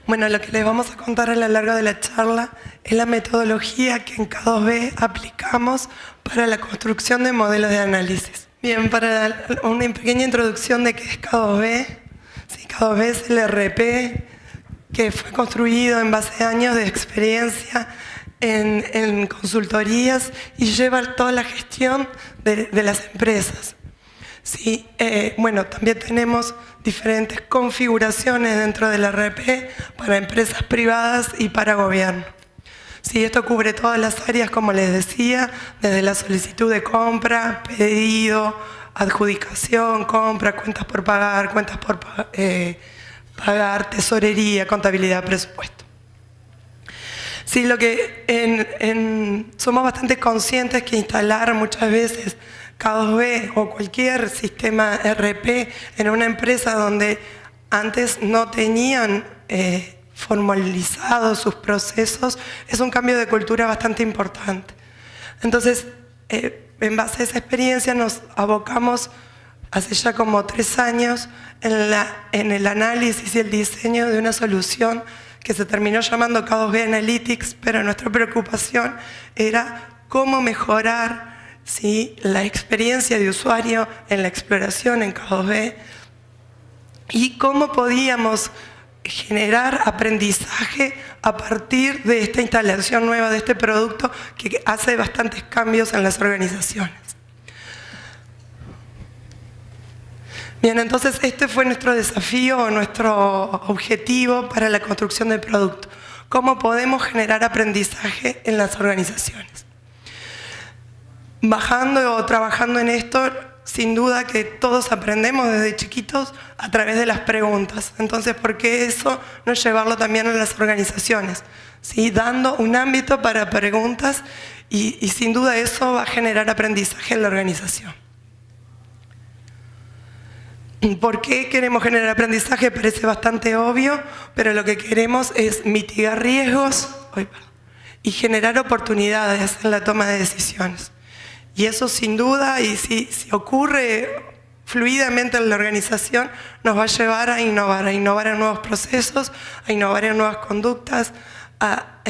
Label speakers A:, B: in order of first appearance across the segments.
A: Bueno, lo que les vamos a contar a lo largo de la charla es la metodología que en K2B aplicamos para la construcción de modelos de análisis. Bien, para una pequeña introducción de qué es K2B. Sí, K2B es el RP que fue construido en base a años de experiencia en consultorías y lleva toda la gestión de las empresas. Sí, bueno, también tenemos diferentes configuraciones dentro del RP para empresas privadas y para gobierno. Sí, esto cubre todas las áreas, como les decía, desde la solicitud de compra, pedido, adjudicación, compra, cuentas por pagar, pagar, tesorería, contabilidad, presupuesto. Sí, lo que somos bastante conscientes que instalar muchas veces K2B o cualquier sistema RP en una empresa donde antes no tenían formalizados sus procesos es un cambio de cultura bastante importante. Entonces, en base a esa experiencia nos abocamos hace ya como 3 años en el análisis y el diseño de una solución que se terminó llamando K2B Analytics, pero nuestra preocupación era cómo mejorar, ¿sí?, la experiencia de usuario en la exploración en K2B y cómo podíamos generar aprendizaje a partir de esta instalación nueva de este producto que hace bastantes cambios en las organizaciones. Bien, entonces este fue nuestro desafío o nuestro objetivo para la construcción del producto. ¿Cómo podemos generar aprendizaje en las organizaciones? Bajando o trabajando en esto, sin duda que todos aprendemos desde chiquitos a través de las preguntas. Entonces, ¿por qué eso no llevarlo también a las organizaciones? ¿Sí? Dando un ámbito para preguntas y sin duda eso va a generar aprendizaje en la organización. ¿Por qué queremos generar aprendizaje? Parece bastante obvio, pero lo que queremos es mitigar riesgos y generar oportunidades en la toma de decisiones. Y eso sin duda, y si ocurre fluidamente en la organización, nos va a llevar a innovar en nuevos procesos, a innovar en nuevas conductas, a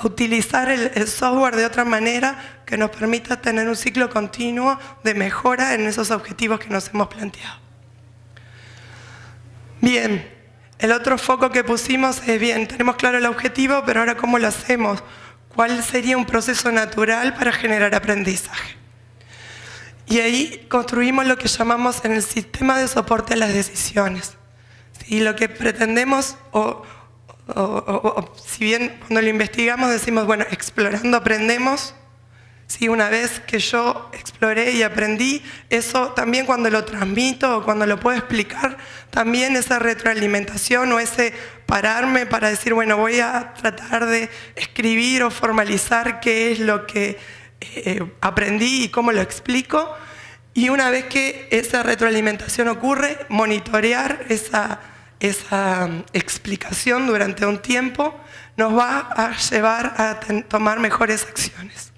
A: utilizar el software de otra manera que nos permita tener un ciclo continuo de mejora en esos objetivos que nos hemos planteado. Bien, el otro foco que pusimos es, bien, tenemos claro el objetivo, pero ahora ¿cómo lo hacemos? ¿Cuál sería un proceso natural para generar aprendizaje? Y ahí construimos lo que llamamos en el sistema de soporte a las decisiones. Y lo que pretendemos, si bien cuando lo investigamos decimos, bueno, explorando aprendemos, ¿sí? Una vez que yo exploré y aprendí, eso también cuando lo transmito o cuando lo puedo explicar, también esa retroalimentación o ese pararme para decir, bueno, voy a tratar de escribir o formalizar qué es lo que aprendí y cómo lo explico. Y una vez que esa retroalimentación ocurre, monitorear esa explicación durante un tiempo nos va a llevar a tomar mejores acciones.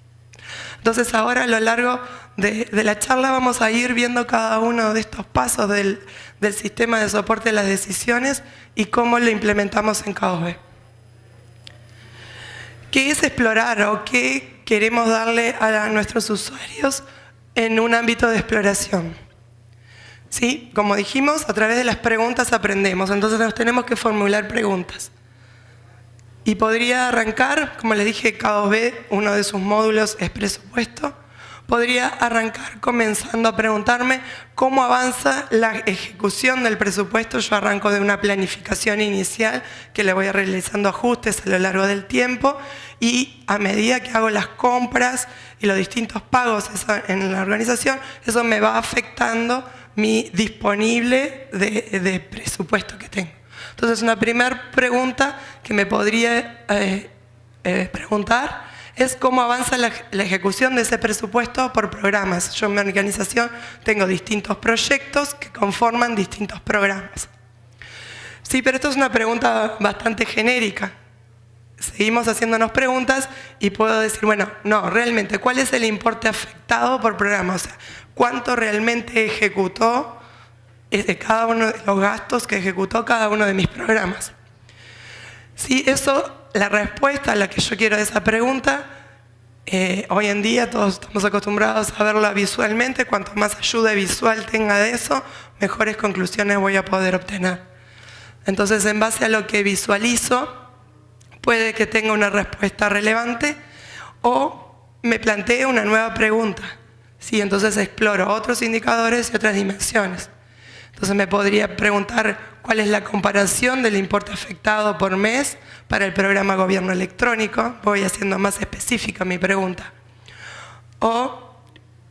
A: Entonces ahora a lo largo de la charla vamos a ir viendo cada uno de estos pasos del sistema de soporte a las decisiones y cómo lo implementamos en K2B. ¿Qué es explorar o qué queremos darle a nuestros usuarios en un ámbito de exploración? ¿Sí? Como dijimos, a través de las preguntas aprendemos, entonces nos tenemos que formular preguntas. Y podría arrancar, como les dije, K2B, uno de sus módulos es presupuesto. Podría arrancar comenzando a preguntarme cómo avanza la ejecución del presupuesto. Yo arranco de una planificación inicial que le voy realizando ajustes a lo largo del tiempo y a medida que hago las compras y los distintos pagos en la organización, eso me va afectando mi disponible de presupuesto que tengo. Entonces, una primera pregunta que me podría preguntar es cómo avanza la ejecución de ese presupuesto por programas. Yo en mi organización tengo distintos proyectos que conforman distintos programas. Sí, pero esto es una pregunta bastante genérica. Seguimos haciéndonos preguntas y puedo decir, bueno, no, realmente, ¿cuál es el importe afectado por programa? O sea, ¿cuánto realmente ejecutó de cada uno de los gastos que ejecutó cada uno de mis programas? Sí, eso, la respuesta a la que yo quiero de esa pregunta, hoy en día todos estamos acostumbrados a verla visualmente. Cuanto más ayuda visual tenga de eso, mejores conclusiones voy a poder obtener. Entonces, en base a lo que visualizo, puede que tenga una respuesta relevante o me plantee una nueva pregunta. ¿Sí? Entonces exploro otros indicadores y otras dimensiones. Entonces me podría preguntar cuál es la comparación del importe afectado por mes para el programa Gobierno Electrónico. Voy haciendo más específica mi pregunta. O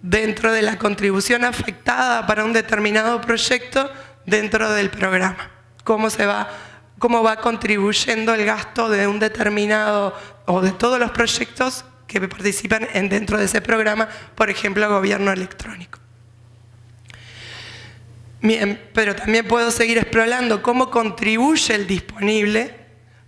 A: dentro de la contribución afectada para un determinado proyecto dentro del programa. Cómo va contribuyendo el gasto de un determinado o de todos los proyectos que participan dentro de ese programa, por ejemplo, Gobierno Electrónico. Bien, pero también puedo seguir explorando cómo contribuye el disponible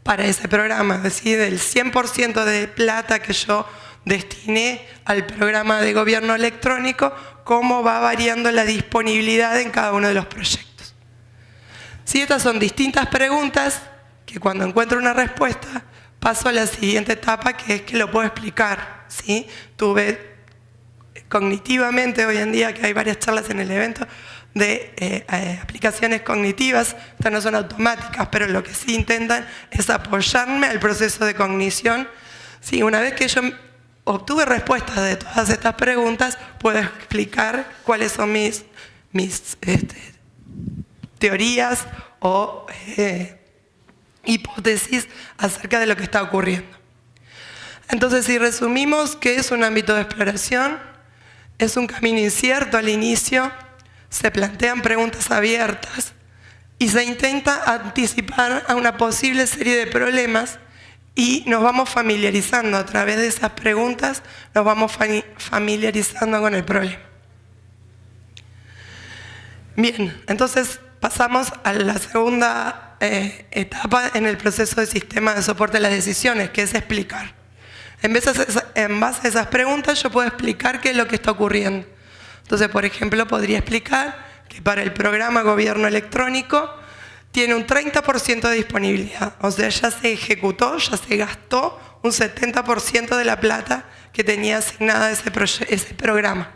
A: para ese programa, es decir, del 100% de plata que yo destiné al programa de Gobierno Electrónico, cómo va variando la disponibilidad en cada uno de los proyectos. Sí, estas son distintas preguntas que cuando encuentro una respuesta paso a la siguiente etapa, que es que lo puedo explicar, ¿sí? Tuve cognitivamente, hoy en día que hay varias charlas en el evento de aplicaciones cognitivas, estas no son automáticas, pero lo que sí intentan es apoyarme al proceso de cognición. Sí, una vez que yo obtuve respuestas de todas estas preguntas, puedo explicar cuáles son mis teorías o hipótesis acerca de lo que está ocurriendo. Entonces, si resumimos, ¿qué es un ámbito de exploración? Es un camino incierto al inicio, se plantean preguntas abiertas y se intenta anticipar a una posible serie de problemas y nos vamos familiarizando a través de esas preguntas, nos vamos familiarizando con el problema. Bien, entonces pasamos a la segunda etapa en el proceso de sistema de soporte a las decisiones, que es explicar. En base a esas preguntas yo puedo explicar qué es lo que está ocurriendo. Entonces, por ejemplo, podría explicar que para el programa Gobierno Electrónico tiene un 30% de disponibilidad. O sea, ya se ejecutó, ya se gastó un 70% de la plata que tenía asignada ese programa.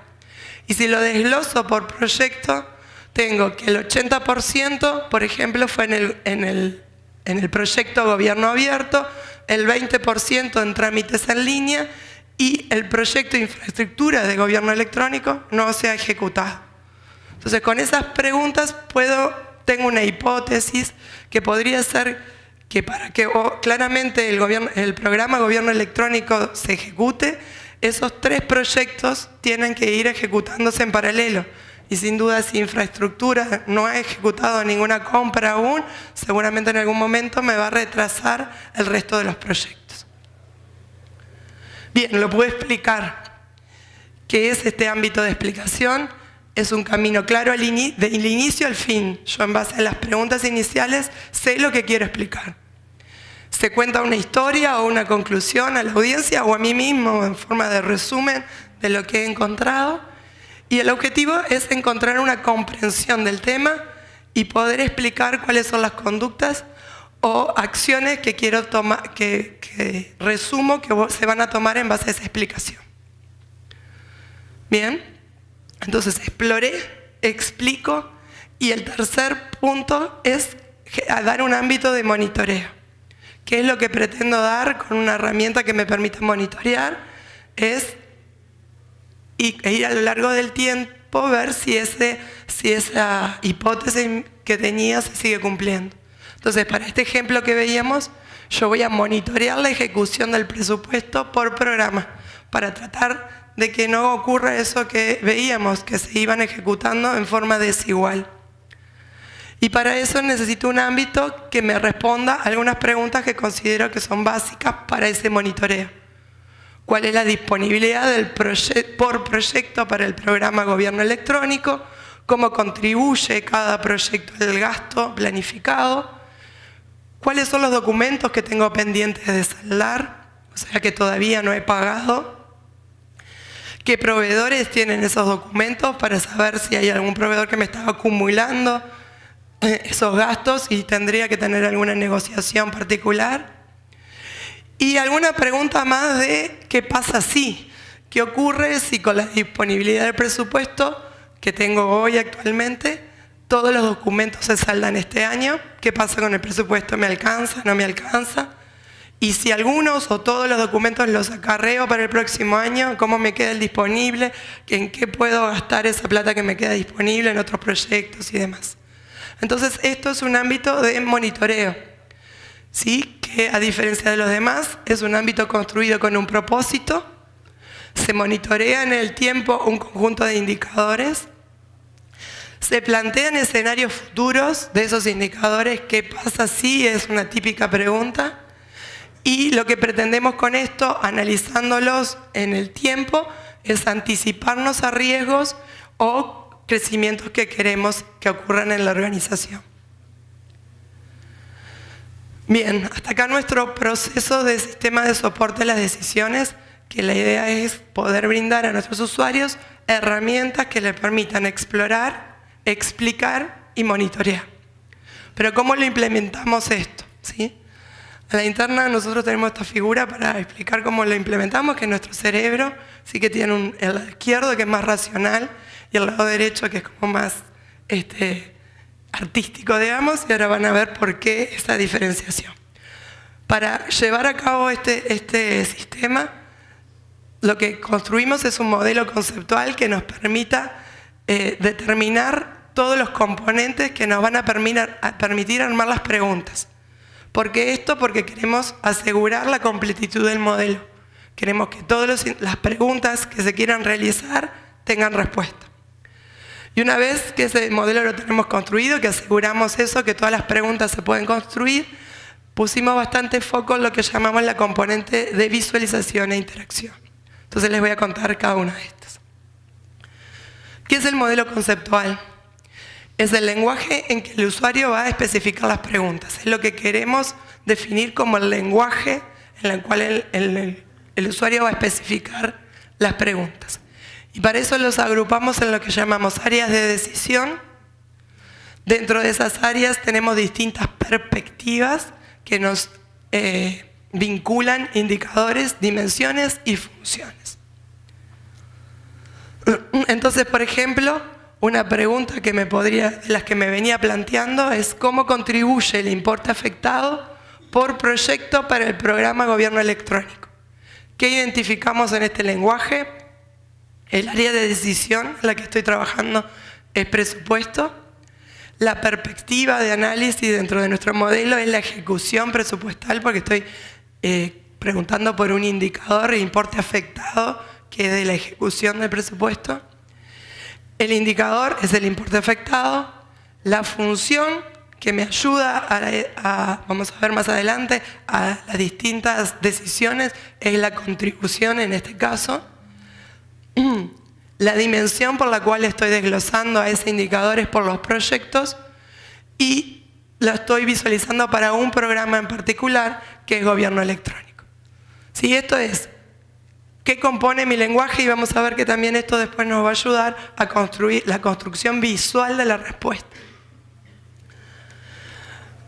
A: Y si lo desgloso por proyecto, tengo que el 80%, por ejemplo, fue en el proyecto Gobierno Abierto, el 20% en trámites en línea y el proyecto de infraestructura de Gobierno Electrónico no se ha ejecutado. Entonces, con esas preguntas tengo una hipótesis que podría ser que para que claramente el programa Gobierno Electrónico se ejecute, esos 3 proyectos tienen que ir ejecutándose en paralelo. Y sin duda, si infraestructura no ha ejecutado ninguna compra aún, seguramente en algún momento me va a retrasar el resto de los proyectos. Bien, lo puedo explicar. ¿Qué es este ámbito de explicación? Es un camino claro del inicio al fin. Yo, en base a las preguntas iniciales, sé lo que quiero explicar. Se cuenta una historia o una conclusión a la audiencia o a mí mismo en forma de resumen de lo que he encontrado. Y el objetivo es encontrar una comprensión del tema y poder explicar cuáles son las conductas o acciones que quiero tomar, que resumo que se van a tomar en base a esa explicación. Bien, entonces exploré, explico y el tercer punto es dar un ámbito de monitoreo. ¿Qué es lo que pretendo dar con una herramienta que me permita monitorear? Es ir a lo largo del tiempo, ver si esa hipótesis que tenía se sigue cumpliendo. Entonces, para este ejemplo que veíamos, yo voy a monitorear la ejecución del presupuesto por programa, para tratar de que no ocurra eso que veíamos, que se iban ejecutando en forma desigual. Y para eso necesito un ámbito que me responda a algunas preguntas que considero que son básicas para ese monitoreo. ¿Cuál es la disponibilidad por proyecto para el programa Gobierno Electrónico? ¿Cómo contribuye cada proyecto al gasto planificado? ¿Cuáles son los documentos que tengo pendientes de saldar? O sea, que todavía no he pagado. ¿Qué proveedores tienen esos documentos para saber si hay algún proveedor que me está acumulando esos gastos y tendría que tener alguna negociación particular? Y alguna pregunta más de qué pasa si, qué ocurre si con la disponibilidad del presupuesto que tengo hoy actualmente, todos los documentos se saldan este año, qué pasa con el presupuesto, ¿me alcanza, no me alcanza? Y si algunos o todos los documentos los acarreo para el próximo año, ¿cómo me queda el disponible? ¿En qué puedo gastar esa plata que me queda disponible en otros proyectos y demás? Entonces, esto es un ámbito de monitoreo, ¿sí? Que a diferencia de los demás, es un ámbito construido con un propósito. Se monitorea en el tiempo un conjunto de indicadores. Se plantean escenarios futuros de esos indicadores. ¿Qué pasa si? Es una típica pregunta. Y lo que pretendemos con esto, analizándolos en el tiempo, es anticiparnos a riesgos o crecimientos que queremos que ocurran en la organización. Bien, hasta acá nuestro proceso de sistema de soporte a las decisiones, que la idea es poder brindar a nuestros usuarios herramientas que les permitan explorar, explicar y monitorear. Pero ¿cómo lo implementamos esto? ¿Sí? A la interna nosotros tenemos esta figura para explicar cómo lo implementamos, que es nuestro cerebro, sí que tiene el lado izquierdo que es más racional y el lado derecho que es como más artístico, digamos, y ahora van a ver por qué esa diferenciación. Para llevar a cabo este sistema, lo que construimos es un modelo conceptual que nos permita determinar todos los componentes que nos van a permitir armar las preguntas. ¿Por qué esto? Porque queremos asegurar la completitud del modelo. Queremos que todas las preguntas que se quieran realizar tengan respuesta. Y una vez que ese modelo lo tenemos construido, que aseguramos eso, que todas las preguntas se pueden construir, pusimos bastante foco en lo que llamamos la componente de visualización e interacción. Entonces les voy a contar cada una de estas. ¿Qué es el modelo conceptual? Es el lenguaje en que el usuario va a especificar las preguntas. Es lo que queremos definir como el lenguaje en el cual el usuario va a especificar las preguntas. Y para eso los agrupamos en lo que llamamos áreas de decisión. Dentro de esas áreas tenemos distintas perspectivas que nos vinculan indicadores, dimensiones y funciones. Entonces, por ejemplo, una pregunta de las que me venía planteando es ¿cómo contribuye el importe afectado por proyecto para el programa Gobierno Electrónico? ¿Qué identificamos en este lenguaje? El área de decisión en la que estoy trabajando es presupuesto. La perspectiva de análisis dentro de nuestro modelo es la ejecución presupuestal, porque estoy preguntando por un indicador de importe afectado que es de la ejecución del presupuesto. El indicador es el importe afectado. La función que me ayuda vamos a ver más adelante, a las distintas decisiones es la contribución en este caso. La dimensión por la cual estoy desglosando a ese indicador es por los proyectos y lo estoy visualizando para un programa en particular que es Gobierno Electrónico. ¿Sí? Esto es qué compone mi lenguaje y vamos a ver que también esto después nos va a ayudar a construir la construcción visual de la respuesta.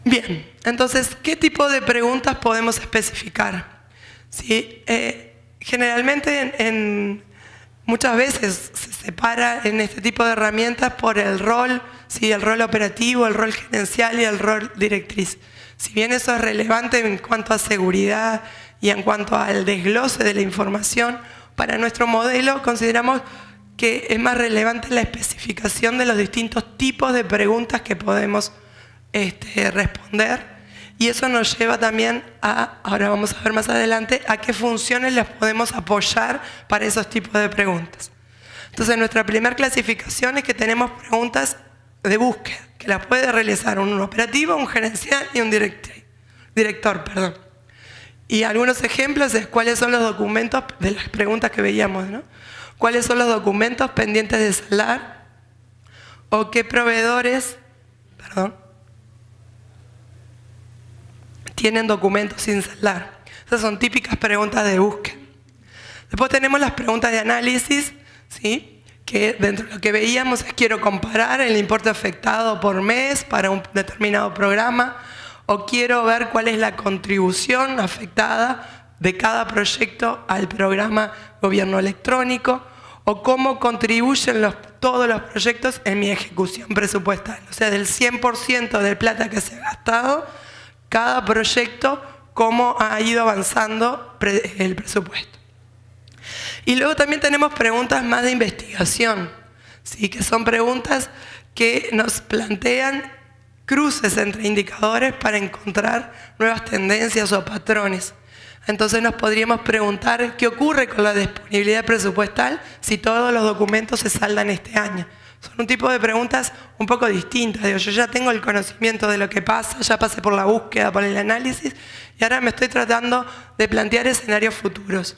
A: Bien, entonces, ¿qué tipo de preguntas podemos especificar? ¿Sí? Generalmente muchas veces se separa en este tipo de herramientas por el rol, ¿sí? El rol operativo, el rol gerencial y el rol directriz. Si bien eso es relevante en cuanto a seguridad y en cuanto al desglose de la información, para nuestro modelo consideramos que es más relevante la especificación de los distintos tipos de preguntas que podemos responder. Y eso nos lleva también ahora vamos a ver más adelante, a qué funciones les podemos apoyar para esos tipos de preguntas. Entonces, nuestra primera clasificación es que tenemos preguntas de búsqueda, que las puede realizar un operativo, un gerencial y un director. Y algunos ejemplos es cuáles son los documentos de las preguntas que veíamos, ¿no? ¿Cuáles son los documentos pendientes de saldar? ¿O qué proveedores, tienen documentos sin saldar? Esas son típicas preguntas de búsqueda. Después tenemos las preguntas de análisis, ¿sí? Que dentro de lo que veíamos es quiero comparar el importe afectado por mes para un determinado programa, o quiero ver cuál es la contribución afectada de cada proyecto al programa Gobierno Electrónico, o cómo contribuyen todos los proyectos en mi ejecución presupuestal. O sea, del 100% del plata que se ha gastado, cada proyecto, cómo ha ido avanzando el presupuesto. Y luego también tenemos preguntas más de investigación, ¿sí? Que son preguntas que nos plantean cruces entre indicadores para encontrar nuevas tendencias o patrones. Entonces nos podríamos preguntar qué ocurre con la disponibilidad presupuestal si todos los documentos se saldan este año. Son un tipo de preguntas un poco distintas. Digo, yo ya tengo el conocimiento de lo que pasa, ya pasé por la búsqueda, por el análisis, y ahora me estoy tratando de plantear escenarios futuros.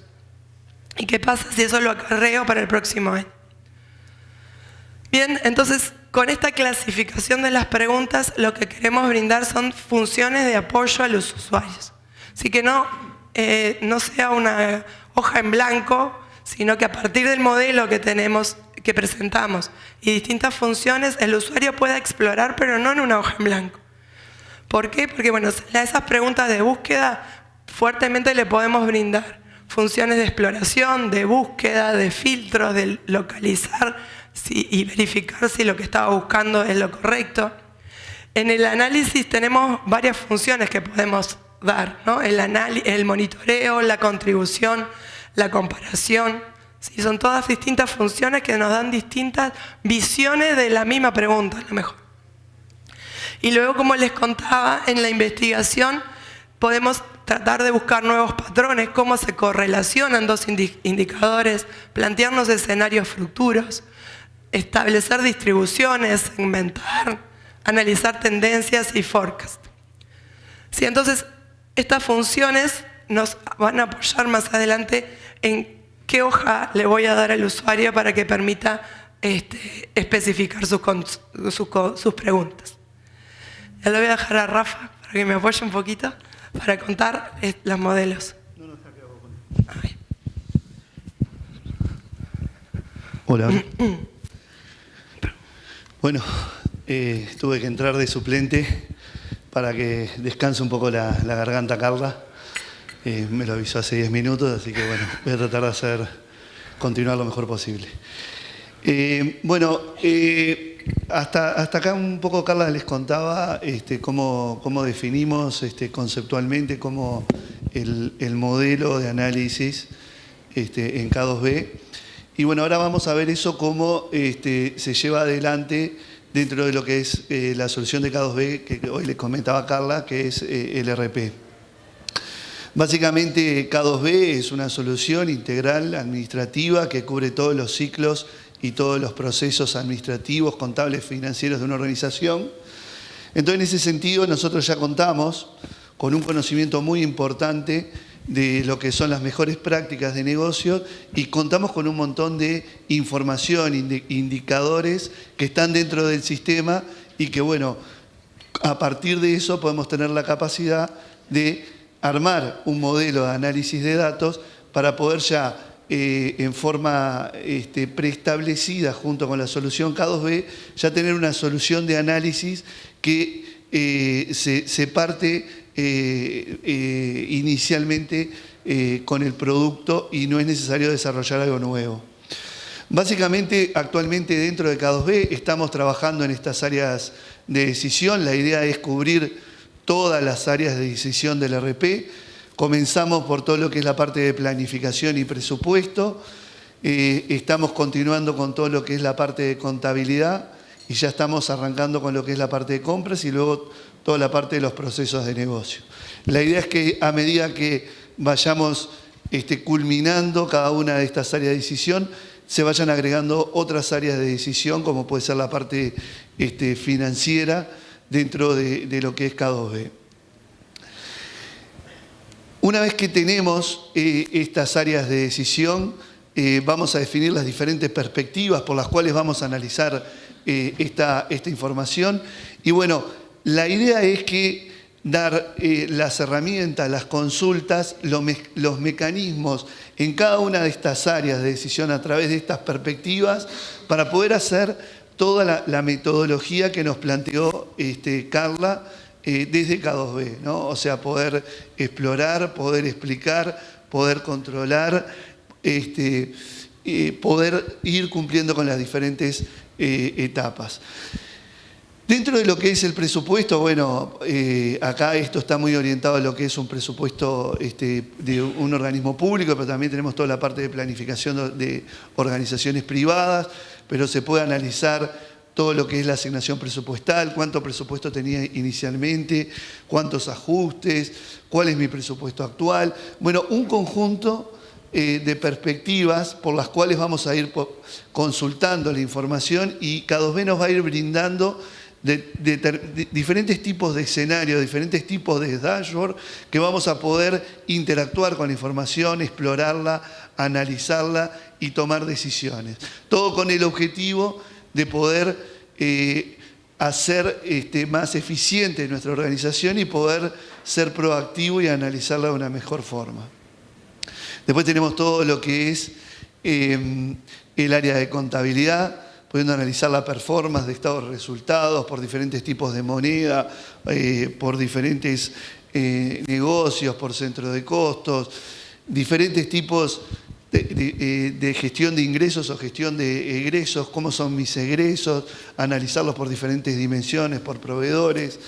A: ¿Y qué pasa si eso lo acarreo para el próximo año? Bien, entonces, con esta clasificación de las preguntas, lo que queremos brindar son funciones de apoyo a los usuarios. Así que no sea una hoja en blanco, sino que a partir del modelo que tenemos, que presentamos, y distintas funciones, el usuario pueda explorar, pero no en una hoja en blanco. ¿Por qué? Porque bueno, a esas preguntas de búsqueda fuertemente le podemos brindar funciones de exploración, de búsqueda, de filtros, de localizar y verificar si lo que estaba buscando es lo correcto. En el análisis tenemos varias funciones que podemos dar, ¿no? El monitoreo, la contribución, la comparación. ¿Sí? Son todas distintas funciones que nos dan distintas visiones de la misma pregunta, a lo mejor. Y luego, como les contaba, en la investigación podemos tratar de buscar nuevos patrones, cómo se correlacionan dos indicadores, plantearnos escenarios futuros, establecer distribuciones, segmentar, analizar tendencias y forecast. ¿Sí? Entonces, estas funciones nos van a apoyar más adelante en qué hoja le voy a dar al usuario para que permita especificar sus preguntas. Ya le voy a dejar a Rafa para que me apoye un poquito para contar los modelos.
B: Hola. Bueno, tuve que entrar de suplente para que descanse un poco la garganta Carla. Me lo avisó hace 10 minutos, así que bueno, voy a tratar de continuar lo mejor posible. Hasta acá un poco Carla les contaba cómo definimos conceptualmente cómo el modelo de análisis en K2B. Y bueno, ahora vamos a ver eso cómo se lleva adelante dentro de lo que es la solución de K2B que hoy les comentaba Carla, que es el RP. Básicamente K2B es una solución integral administrativa que cubre todos los ciclos y todos los procesos administrativos, contables, financieros de una organización. Entonces, en ese sentido, nosotros ya contamos con un conocimiento muy importante de lo que son las mejores prácticas de negocio y contamos con un montón de información, indicadores que están dentro del sistema y que, bueno, a partir de eso podemos tener la capacidad de armar un modelo de análisis de datos para poder ya en forma preestablecida junto con la solución K2B, ya tener una solución de análisis que se parte inicialmente con el producto y no es necesario desarrollar algo nuevo. Básicamente, actualmente dentro de K2B estamos trabajando en estas áreas de decisión. La idea es cubrir todas las áreas de decisión del RP. Comenzamos por todo lo que es la parte de planificación y presupuesto. Estamos continuando con todo lo que es la parte de contabilidad y ya estamos arrancando con lo que es la parte de compras y luego toda la parte de los procesos de negocio. La idea es que a medida que vayamos culminando cada una de estas áreas de decisión, se vayan agregando otras áreas de decisión, como puede ser la parte financiera dentro de lo que es K2B. Una vez que tenemos estas áreas de decisión, vamos a definir las diferentes perspectivas por las cuales vamos a analizar esta información. Y bueno, la idea es que dar las herramientas, las consultas, los mecanismos en cada una de estas áreas de decisión a través de estas perspectivas para poder hacer toda la metodología que nos planteó Carla desde K2B, ¿no? O sea, poder explorar, poder explicar, poder controlar, poder ir cumpliendo con las diferentes etapas. Dentro de lo que es el presupuesto, bueno, acá esto está muy orientado a lo que es un presupuesto de un organismo público, pero también tenemos toda la parte de planificación de organizaciones privadas, pero se puede analizar todo lo que es la asignación presupuestal, cuánto presupuesto tenía inicialmente, cuántos ajustes, cuál es mi presupuesto actual. Bueno, un conjunto de perspectivas por las cuales vamos a ir consultando la información y K2B nos va a ir brindando de diferentes tipos de escenarios, diferentes tipos de dashboard que vamos a poder interactuar con la información, explorarla, analizarla y tomar decisiones. Todo con el objetivo de poder hacer más eficiente nuestra organización y poder ser proactivo y analizarla de una mejor forma. Después tenemos todo lo que es el área de contabilidad, pudiendo analizar la performance de estados de resultados por diferentes tipos de moneda, por diferentes negocios, por centro de costos, diferentes tipos de gestión de ingresos o gestión de egresos, cómo son mis egresos, analizarlos por diferentes dimensiones, por proveedores,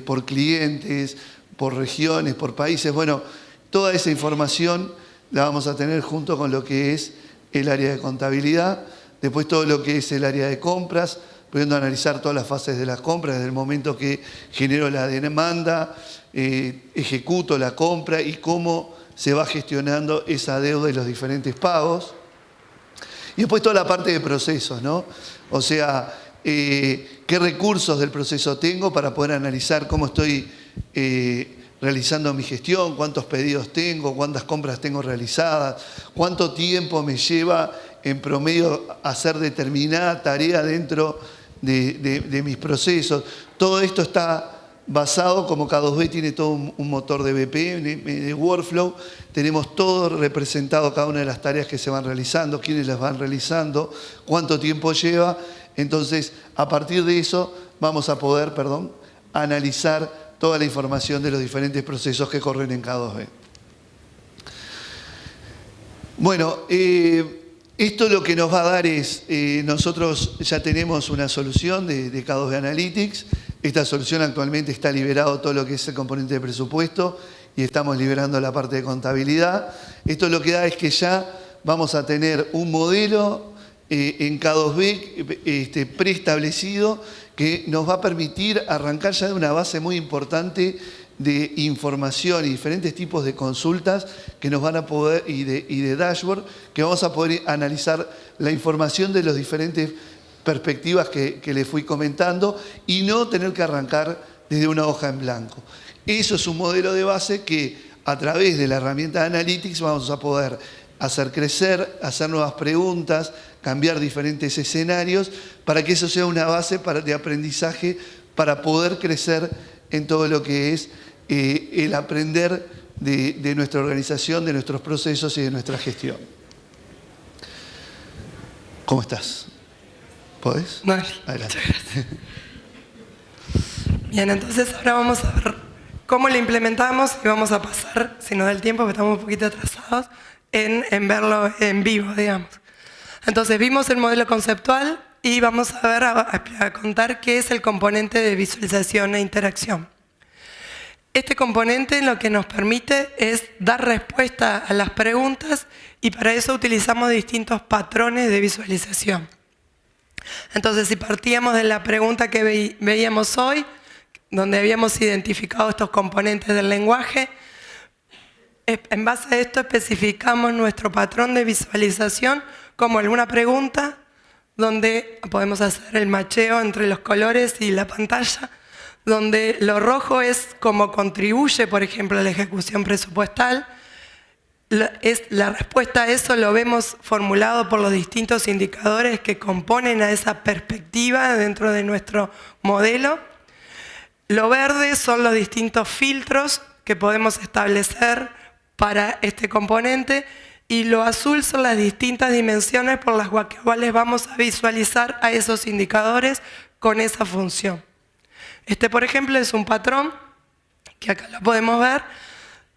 B: por clientes, por regiones, por países. Bueno, toda esa información la vamos a tener junto con lo que es el área de contabilidad. Después todo lo que es el área de compras, pudiendo analizar todas las fases de las compras, desde el momento que genero la demanda, ejecuto la compra y cómo se va gestionando esa deuda y los diferentes pagos. Y después toda la parte de procesos, ¿no? O sea, qué recursos del proceso tengo para poder analizar cómo estoy realizando mi gestión, cuántos pedidos tengo, cuántas compras tengo realizadas, cuánto tiempo me lleva en promedio hacer determinada tarea dentro de mis procesos. Todo esto está basado, como K2B tiene todo un motor de BPM, de workflow, tenemos todo representado, cada una de las tareas que se van realizando, quiénes las van realizando, cuánto tiempo lleva. Entonces, a partir de eso vamos a poder, analizar toda la información de los diferentes procesos que corren en K2B. Bueno, esto lo que nos va a dar es, nosotros ya tenemos una solución de K2B Analytics. Esta solución actualmente está liberado todo lo que es el componente de presupuesto y estamos liberando la parte de contabilidad. Esto lo que da es que ya vamos a tener un modelo en K2B preestablecido que nos va a permitir arrancar ya de una base muy importante de información y diferentes tipos de consultas que nos van a poder, y de dashboard, que vamos a poder analizar la información de las diferentes perspectivas que les fui comentando y no tener que arrancar desde una hoja en blanco. Eso es un modelo de base que a través de la herramienta de Analytics vamos a poder hacer crecer, hacer nuevas preguntas, cambiar diferentes escenarios para que eso sea una base de aprendizaje para poder crecer en todo lo que es el aprender de nuestra organización, de nuestros procesos y de nuestra gestión. ¿Cómo estás? ¿Podés?
A: No,
B: adelante.
A: Bien, entonces ahora vamos a ver cómo lo implementamos y vamos a pasar, si nos da el tiempo, porque estamos un poquito atrasados, en verlo en vivo, digamos. Entonces vimos el modelo conceptual y vamos a ver, a contar qué es el componente de visualización e interacción. Este componente lo que nos permite es dar respuesta a las preguntas y para eso utilizamos distintos patrones de visualización. Entonces, si partíamos de la pregunta que veíamos hoy, donde habíamos identificado estos componentes del lenguaje, en base a esto especificamos nuestro patrón de visualización como alguna pregunta donde podemos hacer el macheo entre los colores y la pantalla, donde lo rojo es cómo contribuye, por ejemplo, a la ejecución presupuestal. La respuesta a eso lo vemos formulado por los distintos indicadores que componen a esa perspectiva dentro de nuestro modelo. Lo verde son los distintos filtros que podemos establecer para este componente y lo azul son las distintas dimensiones por las cuales vamos a visualizar a esos indicadores con esa función. Este, por ejemplo, es un patrón que acá lo podemos ver,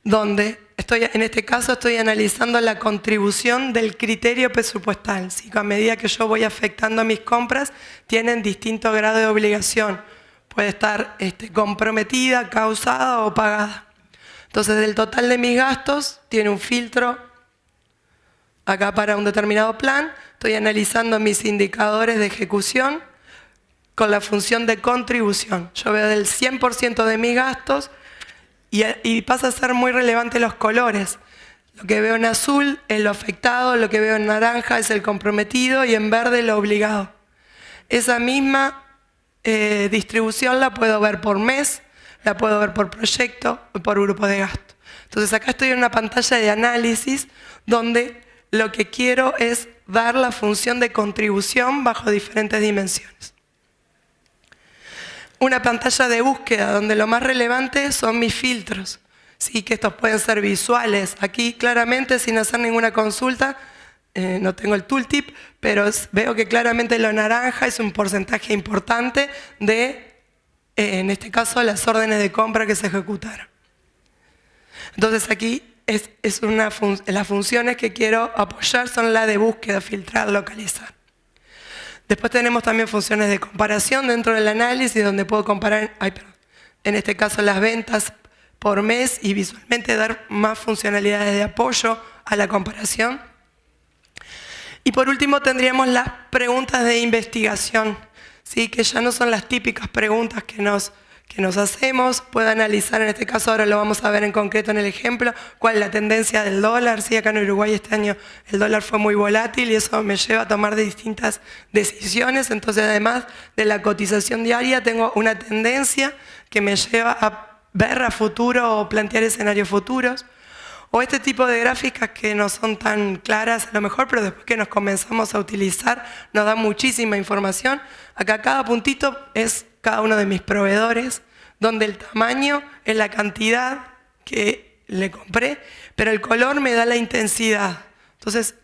A: donde en este caso estoy analizando la contribución del criterio presupuestal. ¿Sí? A medida que yo voy afectando mis compras, tienen distinto grado de obligación. Puede estar comprometida, causada o pagada. Entonces, del total de mis gastos, tiene un filtro acá para un determinado plan. Estoy analizando mis indicadores de ejecución con la función de contribución. Yo veo del 100% de mis gastos y pasa a ser muy relevante los colores. Lo que veo en azul es lo afectado, lo que veo en naranja es el comprometido y en verde lo obligado. Esa misma distribución la puedo ver por mes, la puedo ver por proyecto o por grupo de gasto. Entonces acá estoy en una pantalla de análisis donde lo que quiero es dar la función de contribución bajo diferentes dimensiones. Una pantalla de búsqueda donde lo más relevante son mis filtros. Sí, que estos pueden ser visuales. Aquí claramente sin hacer ninguna consulta, no tengo el tooltip, pero veo que claramente lo naranja es un porcentaje importante de, en este caso, las órdenes de compra que se ejecutaron. Entonces aquí las funciones que quiero apoyar son la de búsqueda, filtrar, localizar. Después tenemos también funciones de comparación dentro del análisis donde puedo comparar, en este caso las ventas por mes y visualmente dar más funcionalidades de apoyo a la comparación. Y por último tendríamos las preguntas de investigación, ¿sí? Que ya no son las típicas preguntas que nos hacemos. Puedo analizar, en este caso ahora lo vamos a ver en concreto en el ejemplo, cuál es la tendencia del dólar. Sí, acá en Uruguay este año el dólar fue muy volátil y eso me lleva a tomar distintas decisiones. Entonces, además de la cotización diaria, tengo una tendencia que me lleva a ver a futuro o plantear escenarios futuros. O este tipo de gráficas que no son tan claras a lo mejor, pero después que nos comenzamos a utilizar nos da muchísima información. Acá cada puntito es cada uno de mis proveedores, donde el tamaño es la cantidad que le compré, pero el color me da la intensidad. Entonces,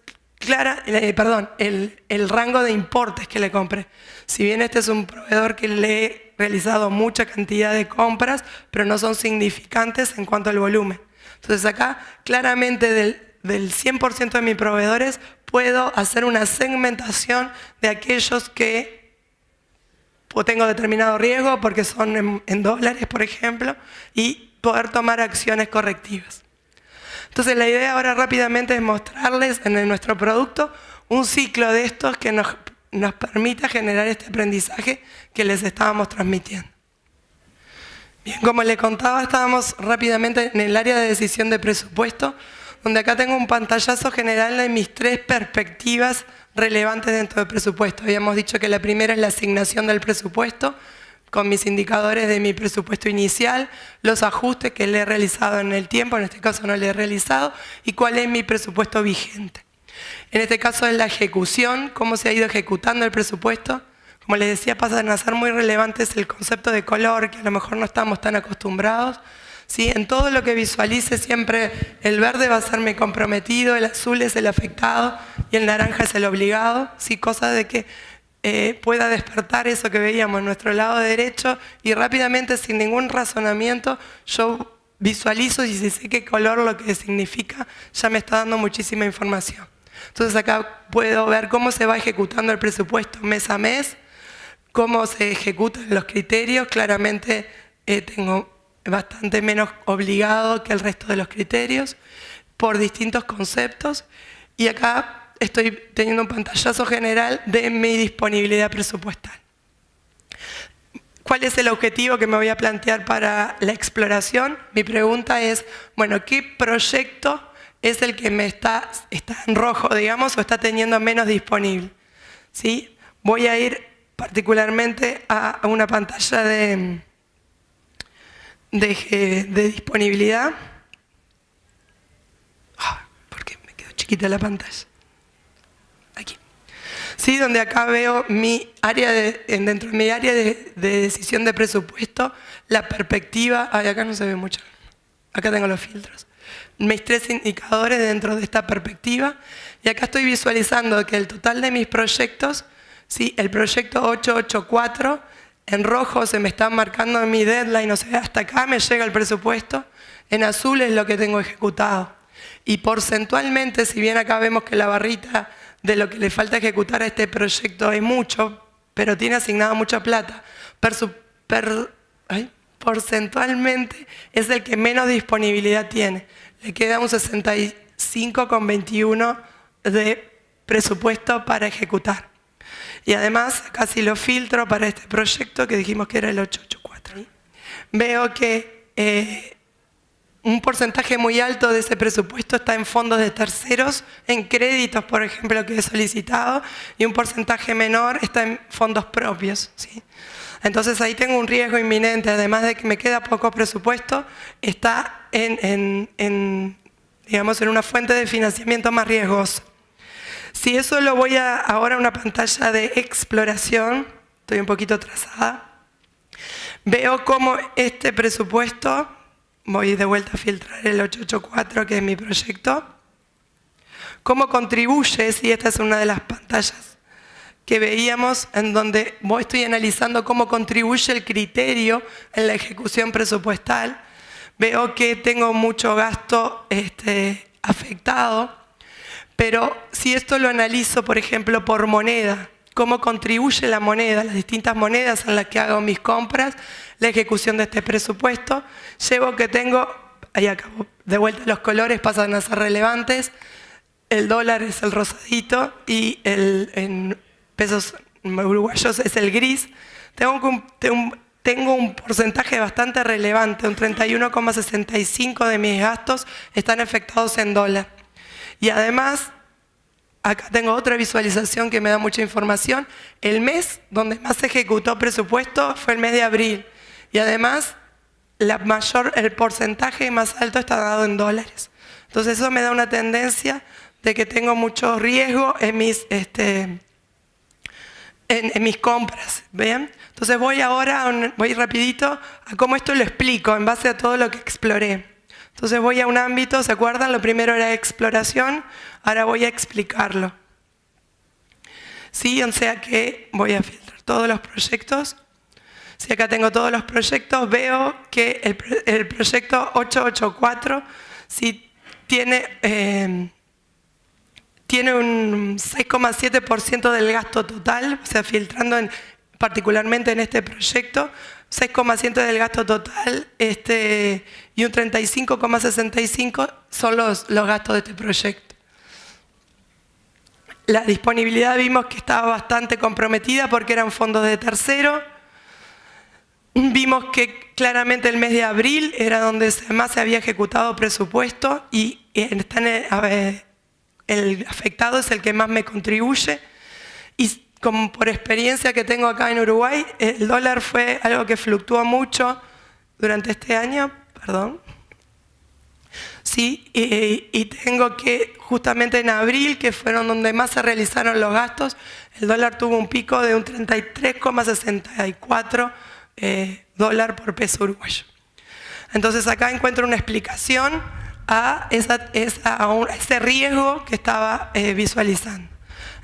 A: el rango de importes que le compré. Si bien este es un proveedor que le he realizado mucha cantidad de compras, pero no son significantes en cuanto al volumen. Entonces acá, claramente del 100% de mis proveedores, puedo hacer una segmentación de aquellos que tengo determinado riesgo porque son en dólares, por ejemplo, y poder tomar acciones correctivas. Entonces la idea ahora rápidamente es mostrarles en nuestro producto un ciclo de estos que nos permita generar este aprendizaje que les estábamos transmitiendo. Bien, como les contaba, estábamos rápidamente en el área de decisión de presupuesto, donde acá tengo un pantallazo general de mis 3 perspectivas relevantes dentro del presupuesto. Habíamos dicho que la primera es la asignación del presupuesto, con mis indicadores de mi presupuesto inicial, los ajustes que le he realizado en el tiempo, en este caso no le he realizado, y cuál es mi presupuesto vigente. En este caso es la ejecución, cómo se ha ido ejecutando el presupuesto. Como les decía, pasan a ser muy relevantes el concepto de color, que a lo mejor no estamos tan acostumbrados. ¿Sí? En todo lo que visualice siempre el verde va a ser mi comprometido, el azul es el afectado y el naranja es el obligado. ¿Sí? Cosa de que pueda despertar eso que veíamos en nuestro lado derecho y rápidamente, sin ningún razonamiento, yo visualizo y si sé qué color lo que significa, ya me está dando muchísima información. Entonces acá puedo ver cómo se va ejecutando el presupuesto mes a mes, cómo se ejecutan los criterios. Claramente tengo bastante menos obligado que el resto de los criterios por distintos conceptos. Y acá estoy teniendo un pantallazo general de mi disponibilidad presupuestal. ¿Cuál es el objetivo que me voy a plantear para la exploración? Mi pregunta es, bueno, ¿qué proyecto es el que me está en rojo, digamos, o está teniendo menos disponible? ¿Sí? Voy a ir particularmente a una pantalla de disponibilidad. ¿Por qué me quedó chiquita la pantalla? Aquí. Sí, donde acá veo mi área dentro de mi área de decisión de presupuesto, la perspectiva. Acá no se ve mucho. Acá tengo los filtros. Mis 3 indicadores dentro de esta perspectiva. Y acá estoy visualizando que el total de mis proyectos, ¿sí? El proyecto 884, en rojo se me está marcando mi deadline, o sea, hasta acá me llega el presupuesto. En azul es lo que tengo ejecutado. Y porcentualmente, si bien acá vemos que la barrita de lo que le falta ejecutar a este proyecto es mucho, pero tiene asignado mucha plata, porcentualmente es el que menos disponibilidad tiene. Le queda un 65,21 de presupuesto para ejecutar. Y además, acá si lo filtro para este proyecto, que dijimos que era el 884, veo que un porcentaje muy alto de ese presupuesto está en fondos de terceros, en créditos, por ejemplo, que he solicitado, y un porcentaje menor está en fondos propios, ¿sí? Entonces ahí tengo un riesgo inminente, además de que me queda poco presupuesto, está digamos, en una fuente de financiamiento más riesgosa. Si eso lo voy ahora a una pantalla de exploración, estoy un poquito atrasada, veo cómo este presupuesto, voy de vuelta a filtrar el 884 que es mi proyecto, cómo contribuye, si esta es una de las pantallas que veíamos en donde estoy analizando cómo contribuye el criterio en la ejecución presupuestal. Veo que tengo mucho gasto afectado, pero si esto lo analizo, por ejemplo, por moneda, cómo contribuye la moneda, las distintas monedas en las que hago mis compras, la ejecución de este presupuesto, llevo que tengo, ahí acabo, de vuelta los colores pasan a ser relevantes, el dólar es el rosadito y en pesos uruguayos es el gris. Tengo un porcentaje bastante relevante, un 31,65 de mis gastos están afectados en dólar. Y además, acá tengo otra visualización que me da mucha información. El mes donde más se ejecutó presupuesto fue el mes de abril. Y además, el porcentaje más alto está dado en dólares. Entonces eso me da una tendencia de que tengo mucho riesgo en mis compras, ¿ven? Entonces voy rapidito a cómo esto lo explico en base a todo lo que exploré. Entonces voy a un ámbito, ¿se acuerdan? Lo primero era exploración, ahora voy a explicarlo. Sí, o sea que voy a filtrar todos los proyectos. Si acá tengo todos los proyectos, veo que el proyecto 884 sí tiene un 6,7% del gasto total, o sea, filtrando particularmente en este proyecto, 6,7% del gasto total y un 35,65% son los gastos de este proyecto. La disponibilidad vimos que estaba bastante comprometida porque eran fondos de tercero. Vimos que claramente el mes de abril era donde más se había ejecutado presupuesto y el afectado es el que más me contribuye. Y como por experiencia que tengo acá en Uruguay, el dólar fue algo que fluctuó mucho durante este año, perdón. Sí, y tengo que justamente en abril, que fueron donde más se realizaron los gastos, el dólar tuvo un pico de un 33,64 dólar por peso uruguayo. Entonces acá encuentro una explicación a ese riesgo que estaba visualizando.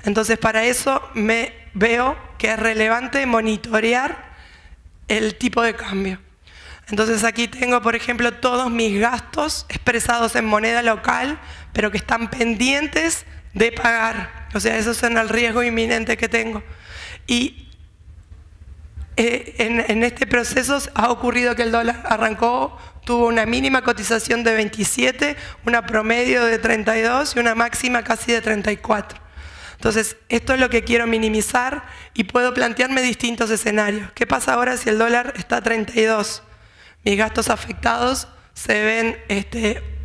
A: Entonces para eso me veo que es relevante monitorear el tipo de cambio. Entonces aquí tengo, por ejemplo, todos mis gastos expresados en moneda local, pero que están pendientes de pagar. O sea, esos son el riesgo inminente que tengo. Y en este proceso ha ocurrido que el dólar tuvo una mínima cotización de 27, una promedio de 32 y una máxima casi de 34. Entonces, esto es lo que quiero minimizar y puedo plantearme distintos escenarios. ¿Qué pasa ahora si el dólar está a 32? Mis gastos afectados se ven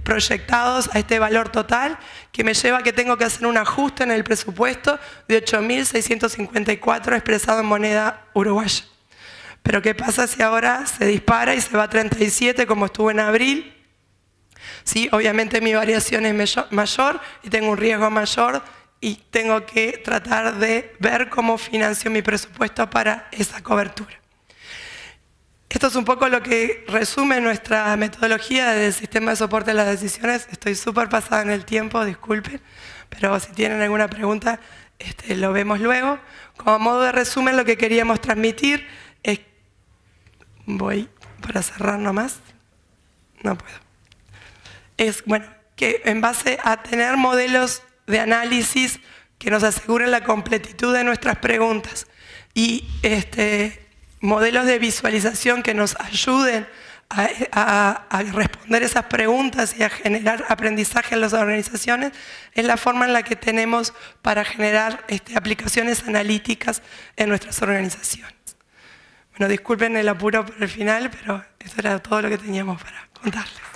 A: proyectados a este valor total que me lleva a que tengo que hacer un ajuste en el presupuesto de 8.654 expresado en moneda uruguaya. Pero ¿qué pasa si ahora se dispara y se va a 37 como estuvo en abril? Sí, obviamente mi variación es mayor y tengo un riesgo mayor y tengo que tratar de ver cómo financio mi presupuesto para esa cobertura. Esto es un poco lo que resume nuestra metodología del sistema de soporte a las decisiones. Estoy súper pasada en el tiempo, disculpen, pero si tienen alguna pregunta, lo vemos luego. Como modo de resumen, lo que queríamos transmitir es... Voy para cerrar nomás. No puedo. es, bueno, que en base a tener modelos de análisis que nos aseguren la completitud de nuestras preguntas y modelos de visualización que nos ayuden a responder esas preguntas y a generar aprendizaje en las organizaciones, es la forma en la que tenemos para generar aplicaciones analíticas en nuestras organizaciones. Bueno, disculpen el apuro por el final, pero eso era todo lo que teníamos para contarles.